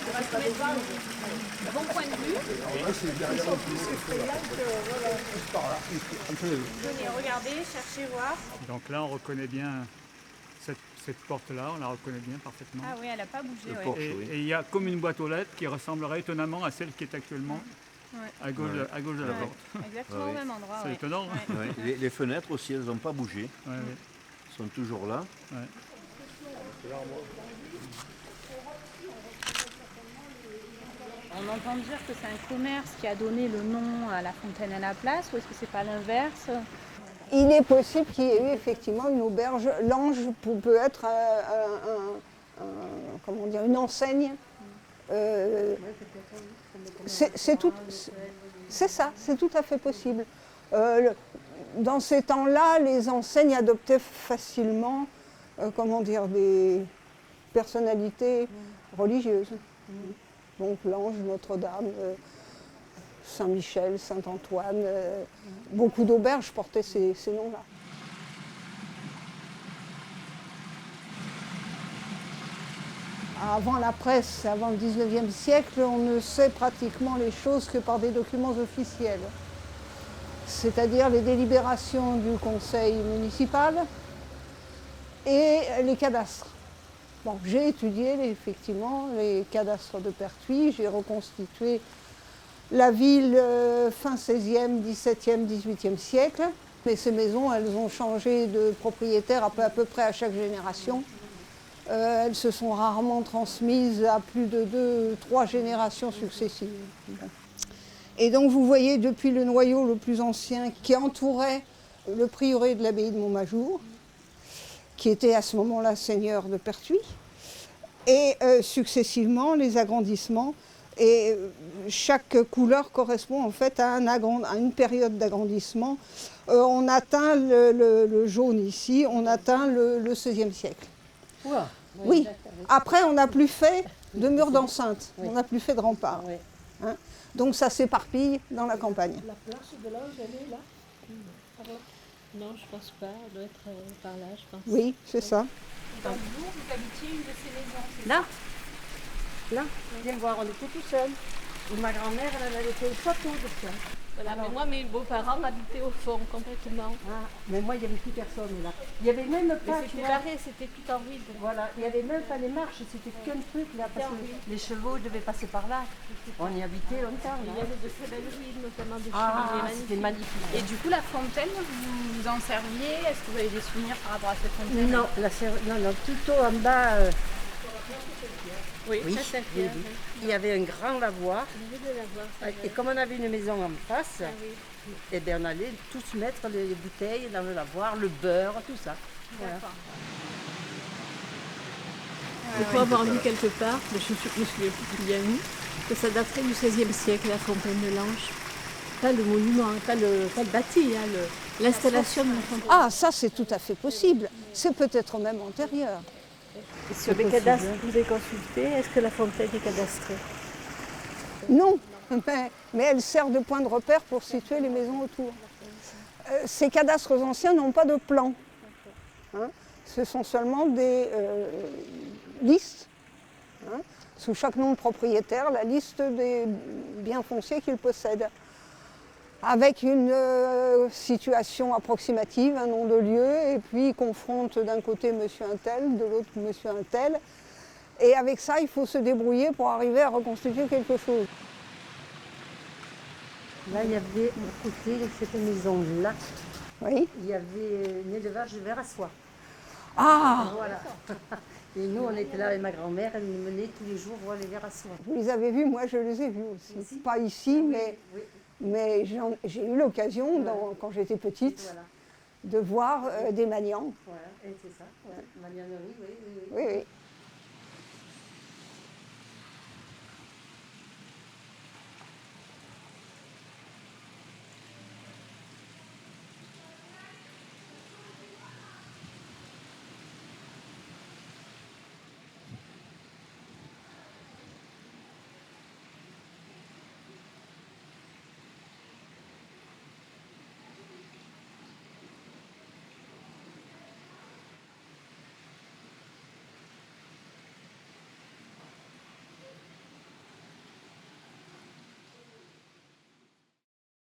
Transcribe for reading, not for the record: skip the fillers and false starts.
On va se mettre dans le bon point de vue. Venez, regardez, cherchez, voir. Donc là, on reconnaît bien cette porte-là, on la reconnaît bien parfaitement. Ah oui, elle n'a pas bougé. Le porche, oui. Et il y a comme une boîte aux lettres qui ressemblerait étonnamment à celle qui est actuellement à gauche de la porte. Exactement Ouais, au même endroit. C'est étonnant. Hein. Ouais. Les fenêtres aussi, elles n'ont pas bougé. Ouais, ouais. Elles sont toujours là. Ouais. On entend dire que c'est un commerce qui a donné le nom à la fontaine et la place, ou est-ce que c'est pas l'inverse? Il est possible qu'il y ait eu effectivement une auberge. L'Ange peut être comment dire, une enseigne. C'est ça, c'est tout à fait possible. Dans ces temps-là, les enseignes adoptaient facilement comment dire, des personnalités religieuses. Donc l'Ange, Notre-Dame, Saint-Michel, Saint-Antoine, beaucoup d'auberges portaient ces noms-là. Avant la presse, avant le 19e siècle, on ne sait pratiquement les choses que par des documents officiels. C'est-à-dire les délibérations du conseil municipal et les cadastres. Bon, j'ai étudié effectivement les cadastres de Pertuis, j'ai reconstitué la ville fin 16e, 17e, 18e siècle. Mais ces maisons, elles ont changé de propriétaire à peu près à chaque génération. Elles se sont rarement transmises à plus de 2-3 générations successives. Et donc vous voyez depuis le noyau le plus ancien qui entourait le prieuré de l'abbaye de Montmajour, qui était à ce moment-là seigneur de Pertuis, et successivement les agrandissements. Et chaque couleur correspond en fait à une période d'agrandissement. On atteint le jaune ici, on atteint le XVIe siècle. Ouah, oui. Après, on n'a plus fait de murs d'enceinte, on n'a plus fait de remparts. Hein. Donc ça s'éparpille dans la campagne. La place de l'Ange, elle est là? Par là? Non, je pense pas, elle doit être par là, je pense. Oui, c'est ça. Donc vous habitiez une de ces maisons, Là? Là, viens voir, on était tout seuls. Ma grand-mère, elle avait fait une photo de ça. Voilà, mais moi, mes beaux-parents habitaient au fond, complètement. Ah, mais moi, il n'y avait plus personne là. Il n'y avait même Mais pas, c'était barré, c'était tout en ruine. voilà, il n'y avait même pas les marches, c'était qu'un truc là, parce que les chevaux devaient passer par là. On y habitait longtemps. Il y avait de très belles ruines, notamment des Ah, cheminées c'était magnifiques. magnifique. Et du coup, la fontaine, vous vous en serviez? Est-ce que vous avez des souvenirs par rapport à cette fontaine? Non, non, plutôt en bas. Oui, Oui, ça, c'est oui, oui. Il y avait un grand lavoir. Et comme on avait une maison en face, eh bien, on allait tous mettre les bouteilles dans le lavoir, le beurre, tout ça. Voilà. Il faut avoir lu quelque part, mais je me souviens plus bien où, que ça daterait du XVIe siècle, la fontaine de l'Ange. Pas le monument, pas le bâti, hein, l'installation de la fontaine. Ah, ça c'est tout à fait possible. C'est peut-être même antérieur. Et sur les cadastres que vous avez consultés, est-ce que la fontaine est cadastrée? Non, mais elle sert de point de repère pour situer les maisons autour. Ces cadastres anciens n'ont pas de plan. Hein. Ce sont seulement des listes. Hein. Sous chaque nom de propriétaire, la liste des biens fonciers qu'il possède. Avec une situation approximative, un nom de lieu, et puis il confronte d'un côté monsieur un tel, de l'autre monsieur un tel. Et avec ça, il faut se débrouiller pour arriver à reconstituer quelque chose. Là, il y avait, à côté de cette maison-là, Oui. il y avait un élevage de vers à soie. Ah, Voilà. Et nous, on était là avec ma grand-mère, elle nous menait tous les jours voir les vers à soie. vous les avez vus, moi je les ai vus aussi. Ici? Pas ici, Oui, mais, oui. mais j'ai eu l'occasion, Voilà. quand j'étais petite, Voilà, de voir des maniants. voilà. Et c'est ça, ouais. Magnanerie, oui, oui, oui. Oui, oui.